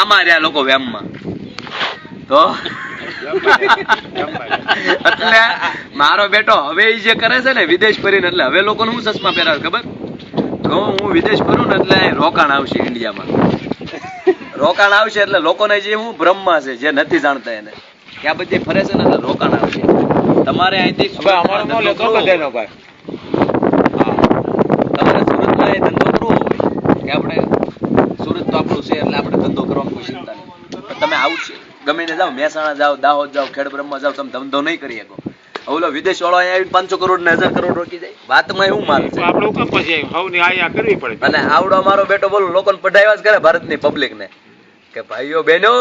આમાં રહ્યા લોકો વેમમાં તો એટલે મારો બેટો હવે ઈ જે કરે છે ને વિદેશ ફરીને, એટલે હવે લોકોને હું ચશ્મા પહેરાવે ખબર? હું વિદેશ ફરું ને એટલે રોકાણ આવશે ઇન્ડિયામાં, રોકાણ આવશે એટલે લોકોને જે હું બ્રહ્મા છે જે નથી જાણતા એને કે આ બધી ફરે છે ને એટલે રોકાણ આવશે. તમારે અહીંથી તમારે સુરતમાં ધંધો કરવો હોય કે આપણે સુરત તો આપણું છે એટલે આપણે ધંધો કરવામાં કોઈ ચિંતા નહીં, પણ તમે આવું છે ગમે ને જાઓ, મહેસાણા જાઓ, દાહોદ જાઓ, ખેડબ્રહ્મા જાઓ, તમે ધંધો નહીં કરી શકો. ઓલો વિદેશ વાળો અહીંયા 500 કરોડ ને 1000 કરોડ રોકી જાય, વાતમાં એવું માલ છે. અને આવડો મારો બેટો બોલું લોકોને પઢાવ્યા જ કરે ભારતની પબ્લિક ને કે ભાઈઓ બહેનો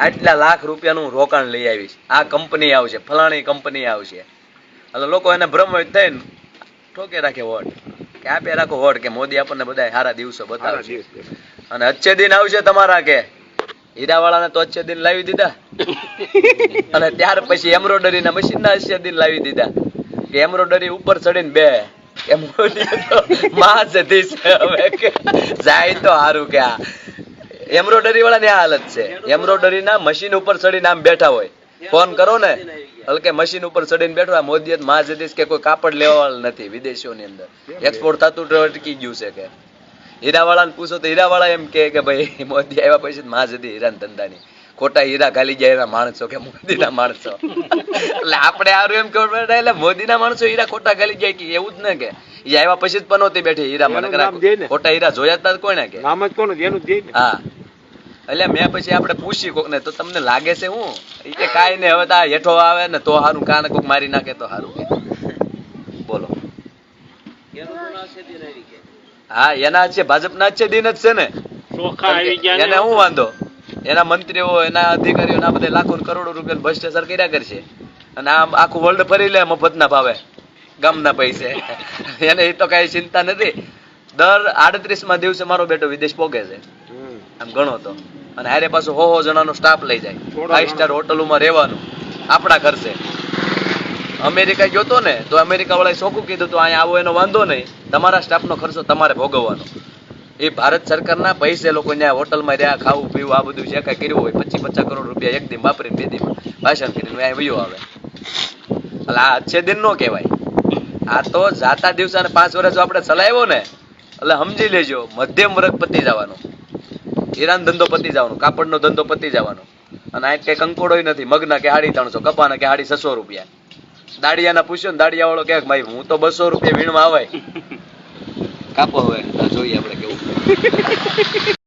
આટલા લાખ રૂપિયાનું રોકાણ લઈ આવીશ, આ કંપની આવશે, ફલાણી કંપની આવશે, એટલે લોકો એને ભ્રમ થઈને ઠોકે રાખે વોટ કે આપે રાખો વોટ કે મોદી આપણને બધા સારા દિવસો બતાવે છે. અને અચ્છે દિન આવશે તમારા કે હીરાવાળાને તો અચ્છે દિન લાવી દીધા અને ત્યાર પછી એમ્બ્રોઇડરી ના મશીન ના અચ્છે દિન લાવી દીધા કે એમ્બ્રોઇડરી ઉપર ચડીને બે જાય તો સારું કે આ એમ્બ્રોઇડરી વાળા ની આ હાલત છે. એમ્બ્રોઇડરી ના મશીન ઉપર ચડીને આમ બેઠા હોય, ફોન કરો ને હલકે મશીન ઉપર ચડીને બેઠો. મોદી મહાજદીશ કે કોઈ કાપડ લેવા નથી વિદેશોની અંદર, એક્સપોર્ટ થતું અટકી ગયું છે. કે હીરાવાળાને પૂછો તો હીરાવાળા એમ કે ભાઈ મોદી આવ્યા પછી મહાજદી હીરા ધંધાની ખોટા હીરા ખાલી જાય એના માણસો કે મોદીના માણસો. એટલે આપણે સારું એમ કેવું એટલે મોદીના માણસો હીરા ખોટા ખાલી જાય કે એવું જ ને કે એ આવ્યા પછી જ પનોતી બેઠી હીરા મને ખોટા હીરા જોયા હતા કોને કે હા. એટલે મેં પછી આપણે પૂછી કોક ને તો તમને લાગે છે હું એ કે કાંઈ નહીં, હવે તો આ હેઠો આવે ને તો સારું, કાને કોક મારી નાખે તો સારું કે બોલો. હા એના છે ભાજપના છે દિન જ છે ને, એને હું વાંધો, એના મંત્રીઓ એના અધિકારીઓ ના બધા લાખો કરોડો રૂપિયા ભ્રષ્ટાચાર કર્યા કરશે અને આમ આખું વર્લ્ડ ફરી લે મફતના ભાવે ગામના પૈસે, એને એ તો કઈ ચિંતા નથી. દર 38મા દિવસે મારો બેટો વિદેશ પોગે છે આમ ગણો તો, અને હારે પાછું 100 જણાનો સ્ટાફ લઈ જાય, 5 સ્ટાર હોટલોમાં રહેવાનું આપણા ખર્ચે. અમેરિકા ગયો તો ને તો અમેરિકા વાળાએ ચોખ્ખું કીધું તો અહીંયા આવો એનો વાંધો નહીં, તમારા સ્ટાફનો ખર્ચો તમારે ભોગવવાનો. એ ભારત સરકારના પૈસે લોકો ત્યાં હોટલમાં રહ્યા, ખાવું પીવું આ બધું જે કાંઈ કર્યું હોય 25-50 કરોડ રૂપિયા એક દિન વાપરીને 2 દિનમાં ભાષણ કરીને અહીંયા વયો આવે. એટલે આ અચ્છે દિન નો કહેવાય. આ તો જાતા દિવસે 5 વર્ષ આપણે ચલાવ્યો ને એટલે સમજી લેજો મધ્યમ વર્ગ પતી જવાનો, હીરાનો ધંધો પતી જવાનો, કાપડનો ધંધો પતી જવાનો. અને આ કઈ કંકોડોય નથી, મગના કે 350, કપાના કે 650 રૂપિયા. દાડિયાના પૂછ્યો ને દાડિયા વાળો કે ભાઈ હું તો 200 રૂપિયા વીણમાં આવે કાપો. હવે જોઈએ આપણે કેવું